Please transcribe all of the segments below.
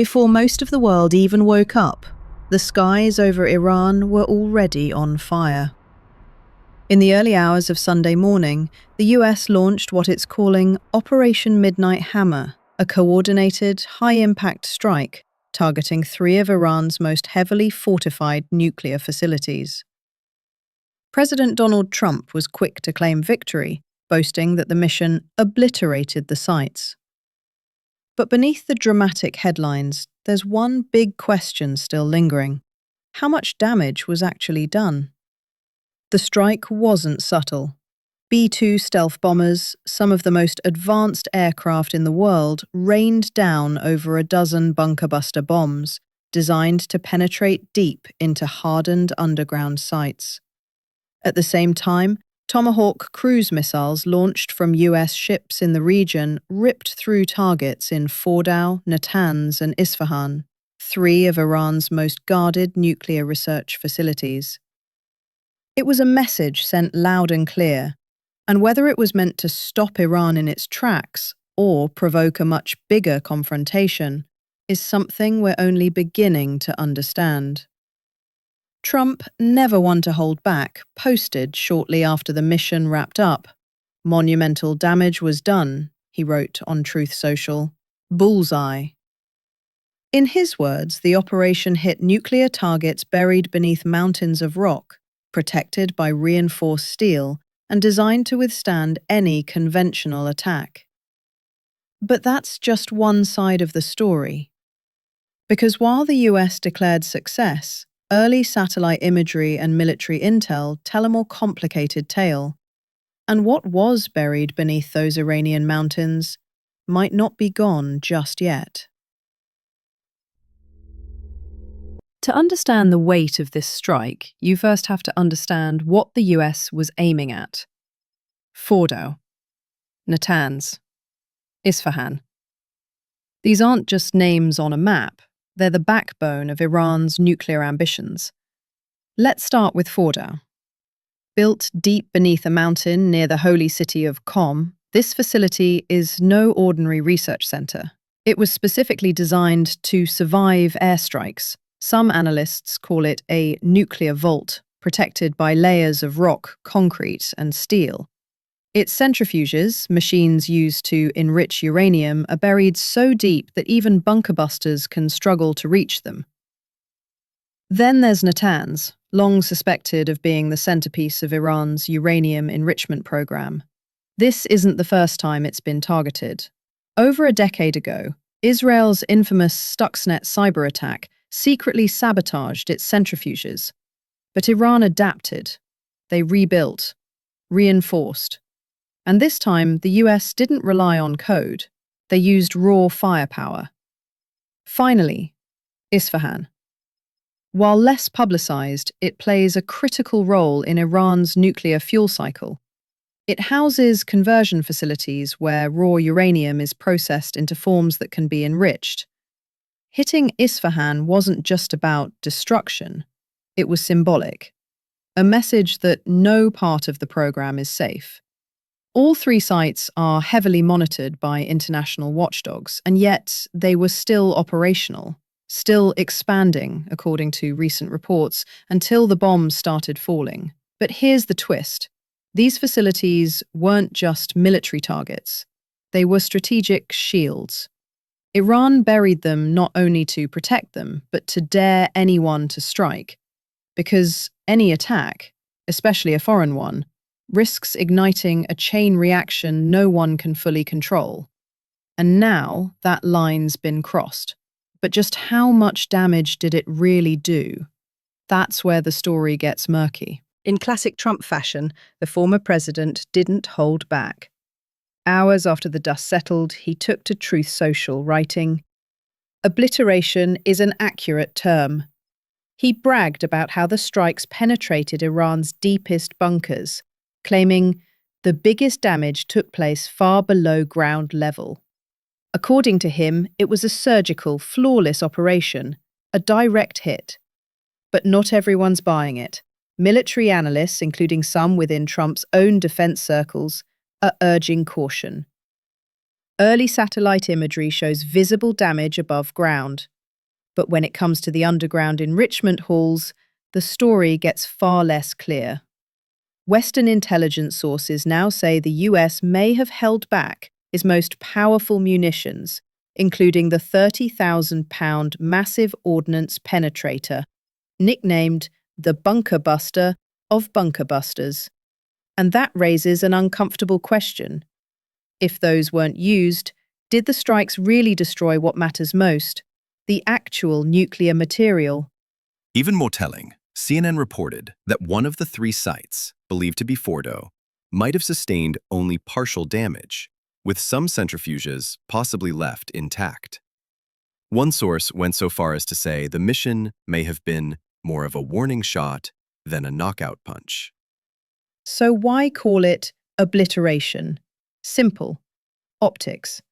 Before most of the world even woke up, the skies over Iran were already on fire. In the early hours of Sunday morning, the US launched what it's calling Operation Midnight Hammer, a coordinated, high-impact strike targeting 3 of Iran's most heavily fortified nuclear facilities. President Donald Trump was quick to claim victory, boasting that the mission obliterated the sites. But beneath the dramatic headlines, there's one big question still lingering. How much damage was actually done? The strike wasn't subtle. B-2 stealth bombers, some of the most advanced aircraft in the world, rained down over a dozen bunker-buster bombs, designed to penetrate deep into hardened underground sites. At the same time, Tomahawk cruise missiles launched from US ships in the region ripped through targets in Fordow, Natanz, and Isfahan, 3 of Iran's most guarded nuclear research facilities. It was a message sent loud and clear, and whether it was meant to stop Iran in its tracks or provoke a much bigger confrontation is something we're only beginning to understand. Trump, never one to hold back, posted shortly after the mission wrapped up. "Monumental damage was done," he wrote on Truth Social. "Bullseye." In his words, the operation hit nuclear targets buried beneath mountains of rock, protected by reinforced steel and designed to withstand any conventional attack. But that's just one side of the story. Because while the US declared success, early satellite imagery and military intel tell a more complicated tale. And what was buried beneath those Iranian mountains might not be gone just yet. To understand the weight of this strike, you first have to understand what the US was aiming at. Fordow, Natanz, Isfahan. These aren't just names on a map. They're the backbone of Iran's nuclear ambitions. Let's start with Fordow. Built deep beneath a mountain near the holy city of Qom, this facility is no ordinary research center. It was specifically designed to survive airstrikes. Some analysts call it a nuclear vault, protected by layers of rock, concrete, and steel. Its centrifuges, machines used to enrich uranium, are buried so deep that even bunker busters can struggle to reach them. Then there's Natanz, long suspected of being the centerpiece of Iran's uranium enrichment program. This isn't the first time it's been targeted. Over a decade ago, Israel's infamous Stuxnet cyber attack secretly sabotaged its centrifuges. But Iran adapted. They rebuilt, reinforced. And this time, the US didn't rely on code. They used raw firepower. Finally, Isfahan. While less publicized, it plays a critical role in Iran's nuclear fuel cycle. It houses conversion facilities where raw uranium is processed into forms that can be enriched. Hitting Isfahan wasn't just about destruction. It was symbolic. A message that no part of the program is safe. All 3 sites are heavily monitored by international watchdogs, and yet they were still operational, still expanding, according to recent reports, until the bombs started falling. But here's the twist. These facilities weren't just military targets. They were strategic shields. Iran buried them not only to protect them, but to dare anyone to strike. Because any attack, especially a foreign one, risks igniting a chain reaction no one can fully control. And now that line's been crossed. But just how much damage did it really do? That's where the story gets murky. In classic Trump fashion, the former president didn't hold back. Hours after the dust settled, he took to Truth Social, writing, "Obliteration is an accurate term." He bragged about how the strikes penetrated Iran's deepest bunkers, claiming the biggest damage took place far below ground level. According to him, it was a surgical, flawless operation, a direct hit. But not everyone's buying it. Military analysts, including some within Trump's own defense circles, are urging caution. Early satellite imagery shows visible damage above ground. But when it comes to the underground enrichment halls, the story gets far less clear. Western intelligence sources now say the US may have held back its most powerful munitions, including the 30,000-pound massive ordnance penetrator, nicknamed the Bunker Buster of bunker busters. And that raises an uncomfortable question. If those weren't used, did the strikes really destroy what matters most, the actual nuclear material? Even more telling, CNN reported that one of the three sites, believed to be Fordo, might have sustained only partial damage, with some centrifuges possibly left intact. One source went so far as to say the mission may have been more of a warning shot than a knockout punch. So why call it obliteration? Simple. Optics.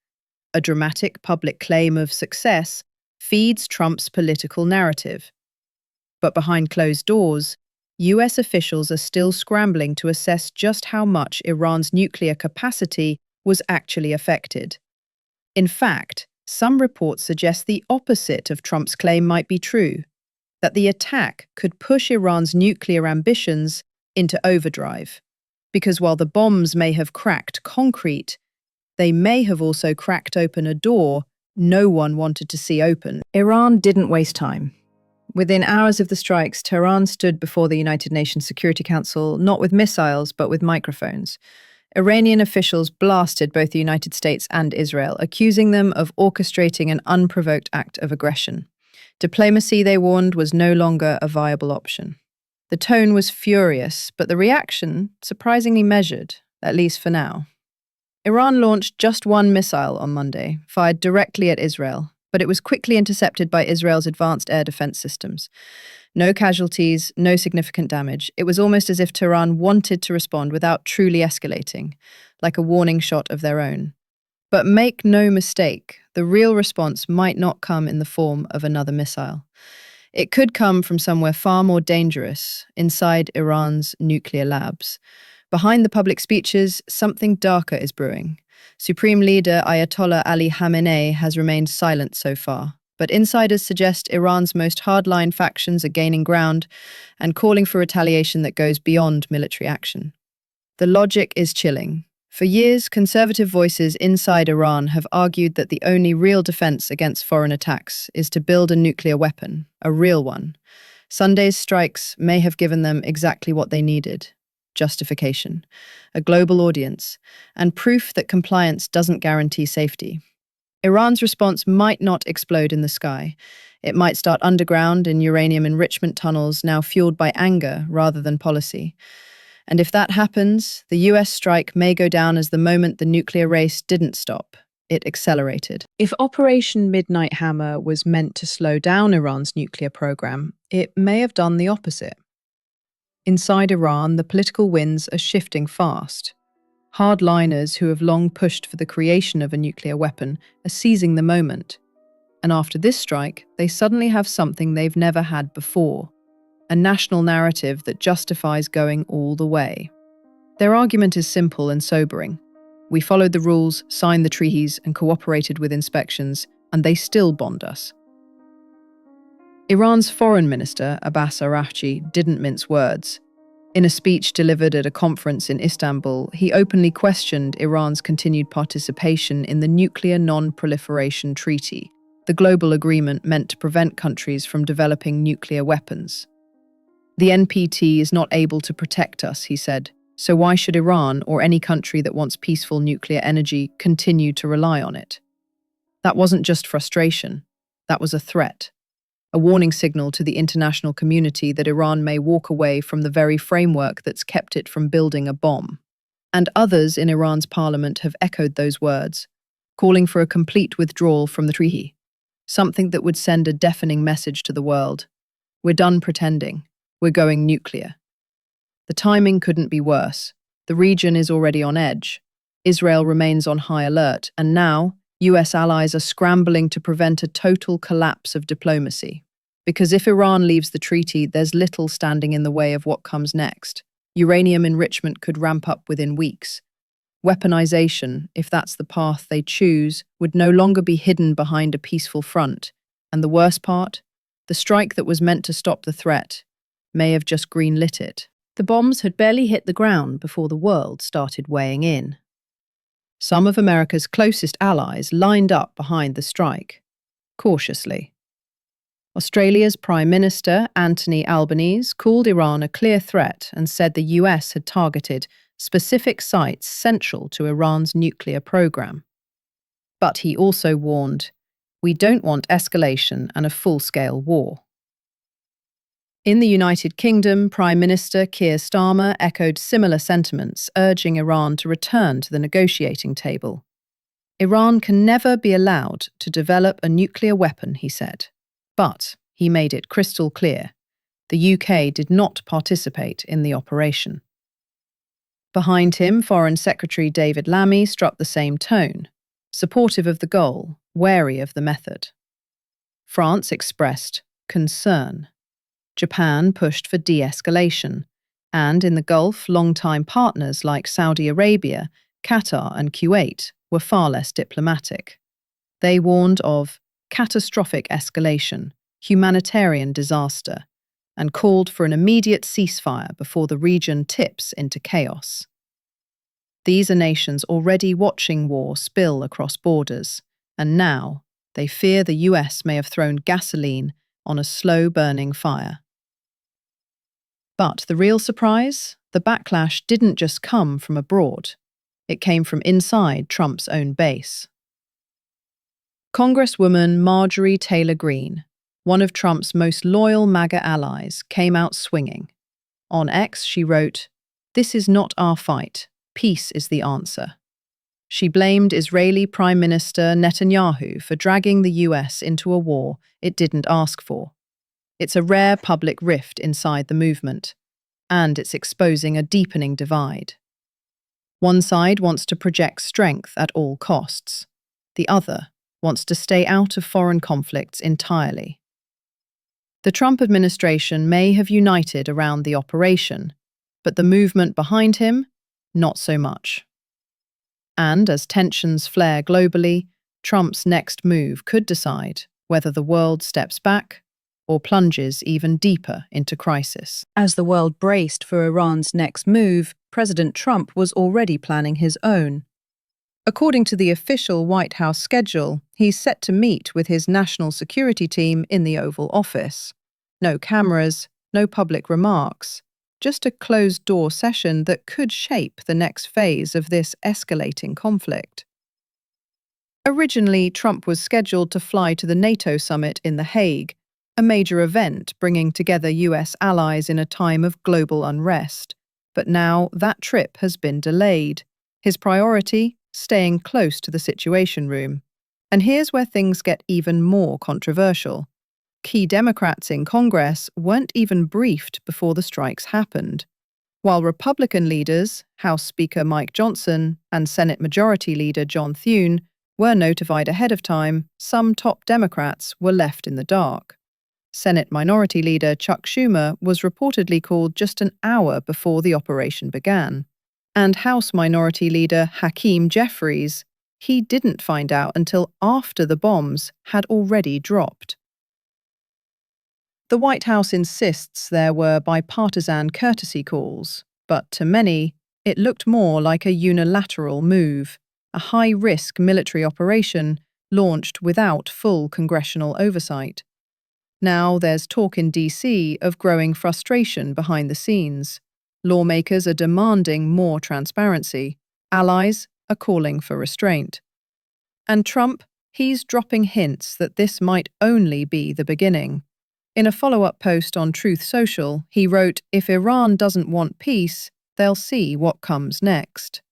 A dramatic public claim of success feeds Trump's political narrative. But behind closed doors, US officials are still scrambling to assess just how much Iran's nuclear capacity was actually affected. In fact, some reports suggest the opposite of Trump's claim might be true, that the attack could push Iran's nuclear ambitions into overdrive. Because while the bombs may have cracked concrete, they may have also cracked open a door no one wanted to see open. Iran didn't waste time. Within hours of the strikes, Tehran stood before the United Nations Security Council, not with missiles, but with microphones. Iranian officials blasted both the United States and Israel, accusing them of orchestrating an unprovoked act of aggression. Diplomacy, they warned, was no longer a viable option. The tone was furious, but the reaction surprisingly measured, at least for now. Iran launched just one missile on Monday, fired directly at Israel, but it was quickly intercepted by Israel's advanced air defense systems. No casualties, no significant damage. It was almost as if Tehran wanted to respond without truly escalating, like a warning shot of their own. But make no mistake, the real response might not come in the form of another missile. It could come from somewhere far more dangerous, inside Iran's nuclear labs. Behind the public speeches, something darker is brewing. Supreme Leader Ayatollah Ali Khamenei has remained silent so far, but insiders suggest Iran's most hardline factions are gaining ground and calling for retaliation that goes beyond military action. The logic is chilling. For years, conservative voices inside Iran have argued that the only real defense against foreign attacks is to build a nuclear weapon, a real one. Sunday's strikes may have given them exactly what they needed: justification, a global audience, and proof that compliance doesn't guarantee safety. Iran's response might not explode in the sky. It might start underground in uranium enrichment tunnels now fueled by anger rather than policy. And if that happens, the US strike may go down as the moment the nuclear race didn't stop. It accelerated. If Operation Midnight Hammer was meant to slow down Iran's nuclear program, it may have done the opposite. Inside Iran, the political winds are shifting fast. Hardliners who have long pushed for the creation of a nuclear weapon are seizing the moment. And after this strike, they suddenly have something they've never had before: a national narrative that justifies going all the way. Their argument is simple and sobering. We followed the rules, signed the treaties, and cooperated with inspections, and they still bombed us. Iran's foreign minister, Abbas Araghchi, didn't mince words. In a speech delivered at a conference in Istanbul, he openly questioned Iran's continued participation in the Nuclear Non-Proliferation Treaty, the global agreement meant to prevent countries from developing nuclear weapons. The NPT is not able to protect us, he said, so why should Iran or any country that wants peaceful nuclear energy continue to rely on it? That wasn't just frustration, that was a threat. A warning signal to the international community that Iran may walk away from the very framework that's kept it from building a bomb. And others in Iran's parliament have echoed those words, calling for a complete withdrawal from the treaty, something that would send a deafening message to the world. We're done pretending. We're going nuclear. The timing couldn't be worse. The region is already on edge. Israel remains on high alert, and now US allies are scrambling to prevent a total collapse of diplomacy. Because if Iran leaves the treaty, there's little standing in the way of what comes next. Uranium enrichment could ramp up within weeks. Weaponization, if that's the path they choose, would no longer be hidden behind a peaceful front. And the worst part? The strike that was meant to stop the threat may have just greenlit it. The bombs had barely hit the ground before the world started weighing in. Some of America's closest allies lined up behind the strike, cautiously. Australia's Prime Minister, Anthony Albanese, called Iran a clear threat and said the US had targeted specific sites central to Iran's nuclear program. But he also warned, "We don't want escalation and a full-scale war." In the United Kingdom, Prime Minister Keir Starmer echoed similar sentiments, urging Iran to return to the negotiating table. Iran can never be allowed to develop a nuclear weapon, he said. But he made it crystal clear, the UK did not participate in the operation. Behind him, Foreign Secretary David Lammy struck the same tone, supportive of the goal, wary of the method. France expressed concern. Japan pushed for de-escalation, and in the Gulf, longtime partners like Saudi Arabia, Qatar and Kuwait were far less diplomatic. They warned of catastrophic escalation, humanitarian disaster, and called for an immediate ceasefire before the region tips into chaos. These are nations already watching war spill across borders, and now they fear the US may have thrown gasoline on a slow-burning fire. But the real surprise? The backlash didn't just come from abroad. It came from inside Trump's own base. Congresswoman Marjorie Taylor Greene, one of Trump's most loyal MAGA allies, came out swinging. On X, she wrote, "This is not our fight. Peace is the answer." She blamed Israeli Prime Minister Netanyahu for dragging the US into a war it didn't ask for. It's a rare public rift inside the movement, and it's exposing a deepening divide. One side wants to project strength at all costs. The other wants to stay out of foreign conflicts entirely. The Trump administration may have united around the operation, but the movement behind him, not so much. And as tensions flare globally, Trump's next move could decide whether the world steps back or plunges even deeper into crisis. As the world braced for Iran's next move, President Trump was already planning his own. According to the official White House schedule, he's set to meet with his national security team in the Oval Office. No cameras, no public remarks, just a closed-door session that could shape the next phase of this escalating conflict. Originally, Trump was scheduled to fly to the NATO summit in The Hague, a major event bringing together US allies in a time of global unrest. But now that trip has been delayed. His priority? Staying close to the Situation Room. And here's where things get even more controversial. Key Democrats in Congress weren't even briefed before the strikes happened. While Republican leaders, House Speaker Mike Johnson and Senate Majority Leader John Thune, were notified ahead of time, some top Democrats were left in the dark. Senate Minority Leader Chuck Schumer was reportedly called just an hour before the operation began. And House Minority Leader Hakeem Jeffries, he didn't find out until after the bombs had already dropped. The White House insists there were bipartisan courtesy calls, but to many, it looked more like a unilateral move, a high-risk military operation launched without full congressional oversight. Now there's talk in D.C. of growing frustration behind the scenes. Lawmakers are demanding more transparency. Allies are calling for restraint. And Trump, he's dropping hints that this might only be the beginning. In a follow-up post on Truth Social, he wrote, "If Iran doesn't want peace, they'll see what comes next.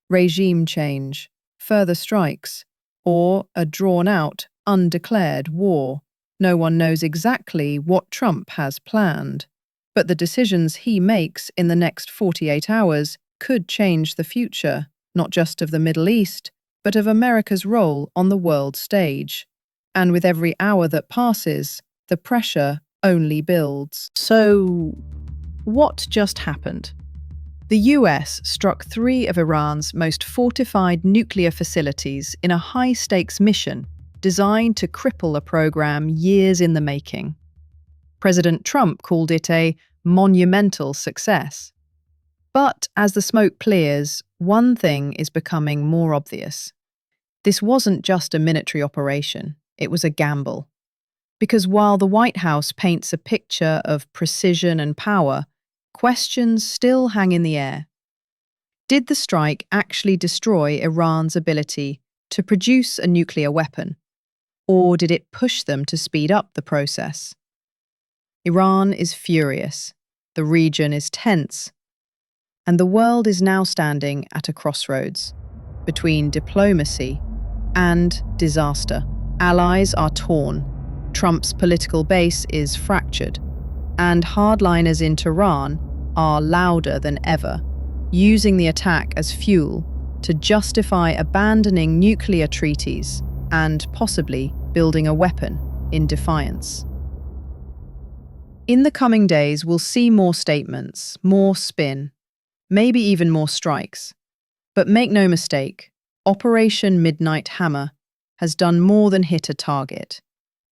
Regime change, further strikes, or a drawn-out, undeclared war. No one knows exactly what Trump has planned. But the decisions he makes in the next 48 hours could change the future, not just of the Middle East, but of America's role on the world stage. And with every hour that passes, the pressure only builds." So, what just happened? The US struck 3 of Iran's most fortified nuclear facilities in a high-stakes mission designed to cripple a program years in the making. President Trump called it a monumental success. But as the smoke clears, one thing is becoming more obvious. This wasn't just a military operation, it was a gamble. Because while the White House paints a picture of precision and power, questions still hang in the air. Did the strike actually destroy Iran's ability to produce a nuclear weapon? Or did it push them to speed up the process? Iran is furious, the region is tense, and the world is now standing at a crossroads between diplomacy and disaster. Allies are torn, Trump's political base is fractured, and hardliners in Tehran are louder than ever, using the attack as fuel to justify abandoning nuclear treaties and possibly building a weapon in defiance. In the coming days, we'll see more statements, more spin, maybe even more strikes. But make no mistake, Operation Midnight Hammer has done more than hit a target.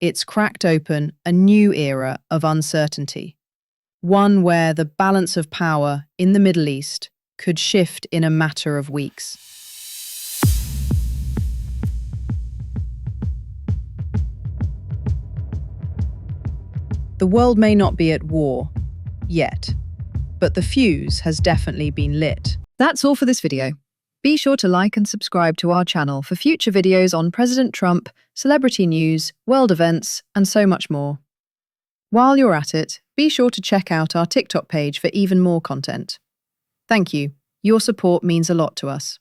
It's cracked open a new era of uncertainty, one where the balance of power in the Middle East could shift in a matter of weeks. The world may not be at war yet, but the fuse has definitely been lit. That's all for this video. Be sure to like and subscribe to our channel for future videos on President Trump, celebrity news, world events, and so much more. While you're at it, be sure to check out our TikTok page for even more content. Thank you. Your support means a lot to us.